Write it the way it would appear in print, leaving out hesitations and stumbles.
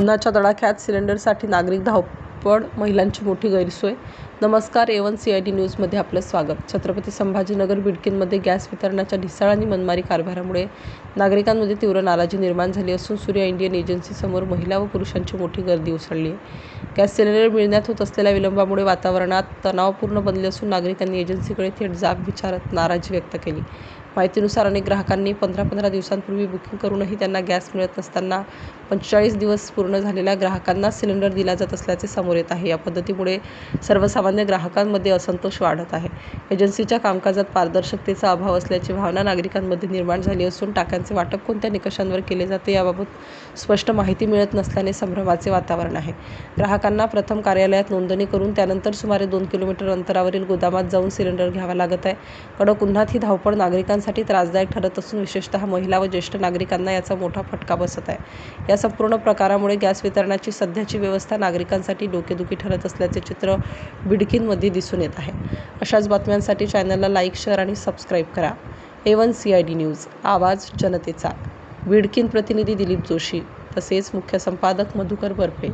उन्हाच्या तडाख्यात सिलेंडरसाठी नागरिक धावपळ, महिलांची मोठी गैरसोय. नमस्कार, A1 CID न्यूजमध्ये आपलं स्वागत. छत्रपती संभाजीनगर बिडकीनमध्ये गॅस वितरणाच्या ढिसाळ आणि मनमारी कारभारामुळे नागरिकांमध्ये तीव्र नाराजी निर्माण झाली असून सूर्या इंडियन एजन्सीसमोर महिला व पुरुषांची मोठी गर्दी उसळली आहे. गॅस सिलेंडर मिळण्यात होत असलेल्या विलंबामुळे वातावरणात तणावपूर्ण बनले असून नागरिकांनी एजन्सीकडे थेट जाब विचारत नाराजी व्यक्त केली. माहितीनुसार अनेक ग्राहकांनी 15 दिवसांपूर्वी बुकिंग करूनही त्यांना गॅस मिळत नसताना 45 दिवस पूर्ण झालेल्या ग्राहकांनाच सिलेंडर दिला जात असल्याचे समोर येत आहे. या पद्धतीमुळे सर्वसामान्य ग्राहकांमध्ये असंतोष वाढत आहे. एजन्सीच्या कामकाजात पारदर्शकतेचा अभाव असल्याची भावना नागरिकांमध्ये निर्माण झाली असून टाक्यांचे वाटप कोणत्या निकषांवर केले जाते याबाबत स्पष्ट माहिती मिळत नसल्याने संभ्रमाचे वातावरण आहे. ग्राहकांना प्रथम कार्यालयात नोंदणी करून त्यानंतर सुमारे 2 किलोमीटर अंतरावरील गोदामात जाऊन सिलेंडर घ्यावा लागत आहे. कडक उन्हात ही धावपळ नागरिकांसाठी त्रासदायक ठरत असून विशेषतः महिला व ज्येष्ठ नागरिकांना याचा मोठा फटका बसत आहे. या संपूर्ण प्रकारामुळे गॅस वितरणाची सध्याची व्यवस्था नागरिकांसाठी डोकेदुखी ठरत असल्याचे चित्र बिडकीनमध्ये दिसून येत आहे. अशाच बातम्यांसाठी चॅनलला लाईक, शेअर आणि सबस्क्राईब करा. A1 CID न्यूज, आवाज जनतेचा. बिडकीन प्रतिनिधी दिलीप जोशी तसेच मुख्य संपादक मधुकर बर्फे.